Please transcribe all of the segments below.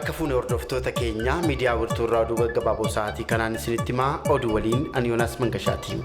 Harka fuune hordoftoota keenya miidiyaa Wirtuurraa oduu gaggabaaboo sa'aatii kanaan isinitti himaa oduu waliin ani Yoonaas Mangashaati.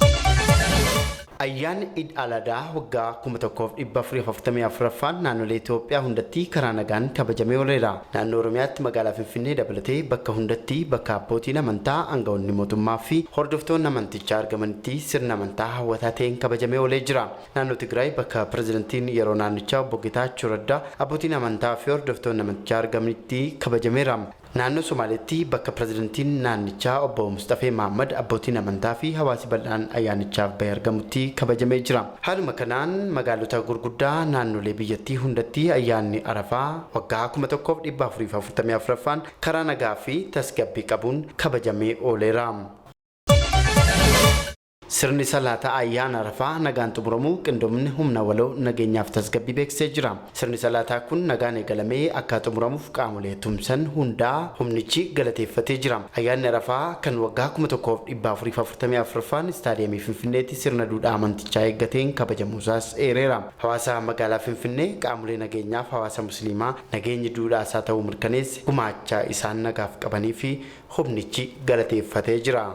Ayyaanni Eid al-Adhaa waggaa 1444ffaan naannolee Itoophiyaa hundatti karaa nagaan kabajamee ooleera. Naannoo Oromiyaatti magaalaa Finfinnee dabalatee bakka hundatti bakka abbootiin amantaa, aangawoonni mootummaa fi hordoftoonni amantichaa argamanitti sirna amantaa hawwataa ta'een kabajamee oolee jira. Naannoo Tigraay bakka pirezidantiin yeroo naannichaa Obbo Geetaachoo Raddaa abbootiin amantaa fi hordoftoonni amantichaa argamanitti kabajameera. Naannoo Somaaliyaatti bakka pirezidantiin naannichaa Obbo Mustafee Mahammad abbootiin amantaa fi hawaasi bal'aan ayyaanichaaf bahee argamutti kabajamee jira. Haaluma kanaan magaalota gurguddaa naannolee biyyattii hundatti ayyaanni Arafaa waggaa 1444ffaan karaa nagaa fi tasgabbii qabuun kabajamee ooleera. Sirni salaataa ayyaana Arafaa nagaan xumuramuu qindoomni humna waloo nageenyaaf tasgabbii beeksisee jira. Sirni salaataa kun nagaan eegalamee akka xumuramuuf qaamolee tumsan hundaa humnichi galateeffatee jira. Ayyaanni Arafaa kan waggaa 1444ffaan istaadiyeemii Finfinneetti sirna duudhaa amantichaa eeggateen kabajamuusaas eereera. Hawaasa magaalaa Finfinnee qaamolee nageenyaaf hawaasa musliimaa nageenyi duudhaasaa ta'uu mirkaneesse gumaacha isaan nagaaf qabanii fi humnichi galateeffatee jira.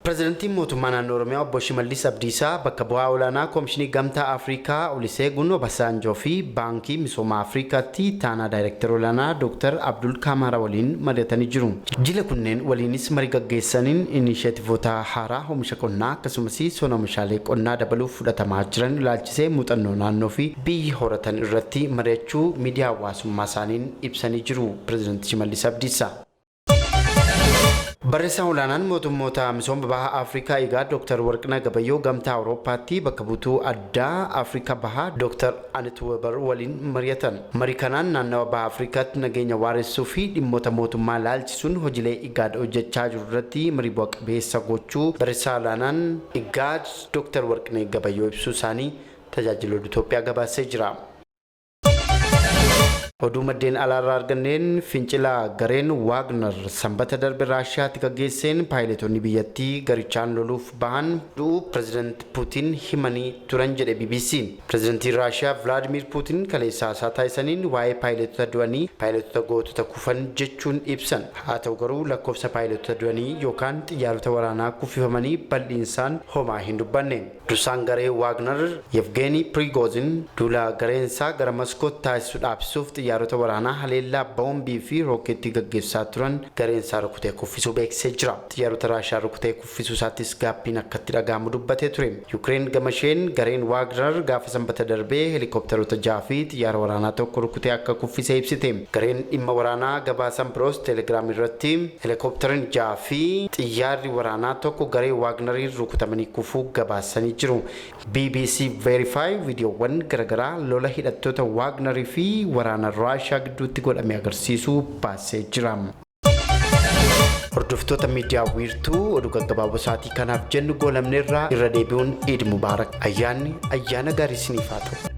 Pirezidantiin mootummaa naannoo Oromiyaa Obbo Shimallis Abdiisaa bakka bu'aa olaanaa Koomishinii Gamtaa Afrikaa Olusegun Obasanjoo fi Baankii Misooma Afrikaatti taanaa Daayireektar olaanaa Dr. Abdul Kamara waliin mari'atanii jiru. Jila kunneen waliinis marii gaggeessaniin inisheetivoota haaraa oomisha qonnaa akkasumas sona oomishaalee qonnaa dabaluuf fudhatamaa jiran ilaalchisee muuxannoo naannoo fi biyyi horatan irratti mari'achuu miidiyaa hawaasummaa isaaniin ibsanii jiru. Pirezidantii Shimallis Abdiisaa Barreessaan olaanaan mootummoota misooma bahaa Afrikaa egaa Dr. Warqinaa Gabayyoo Gamtaa Awurooppaatti bakka buutuu addaa Afrikaa bahaa Dr. Anet Weber waliin mari'atan. Marii kanaan naannawa bahaa Afrikaatti nageenya waaressuu fi dhimmoota mootummaa laalchisuun hojiilee IGAD hojjechaa jiru irratti marii bu'a qabeessa gochuu barreessaa olaanaan IGAD Dr. Warqinaa Gabayyoo ibsuu isaanii tajaajiloota Itoophiyaa gabaasee jira. Oduu maddeen alaarraa arganneen fincila gareen Wagner sanbata darbe Raashiyaatti gaggeesseen paayiletoonni biyyattii garichaan loluuf bahan du'uu pirezidaant Puutiin himanii turan jedhe BBC. Pirezidaantiin Raashiyaa Vladimir Puutiin kaleessaa isaa taasisaniin waa'ee paayiletota du'anii paayiletoota gootota kufan jechuun ibsan. Haa ta'u garuu lakkoofsa paayiletota du'anii yookaan xiyyaarota waraanaa kuffifamanii bal'iinsaan homaa hin dubbanne. Dursaan garee Wagner Yevgeny Prigozhin duula gareensaa gara Moskootti taasisuu dhaabsisuuf xiyyaarota waraanaa haleellaa boombii fi rookeettii gaggeessaa turan gareensaa rukutee kuffisuu beeksisee jira. Xiyyaarota Raashiyaa rukutee kuffisuu isaattis gaabbiin akkatti dhaga'amu dubbatee ture. Yuukireen gamasheen gareen Wagner gaafa sanbata darbee helikopteroota 6 fi xiyyaara waraanaa tokko rukutee akka kuffisee ibsite. Gareen dhimma waraanaa gabaasan biroos teelegiraam irratti helikopterin 6 fi xiyyaarri waraanaa tokko garee Wagneriin rukutamanii kufuu gabaasanii jiru. BBC Verify viidiyoowwan garagaraa lola hidhattoota Wagnerii fi waraana Raashiyaa gidduutti godhame agarsiisuu baasee jira. Hordoftoota miidiyaa wiirtuu oduu gaggabaaboo sa'aatii kanaaf jennu goolabneerraa irra deebi'uun Eid Mubaarak ayyaana gaarii isiniif haa ta'u.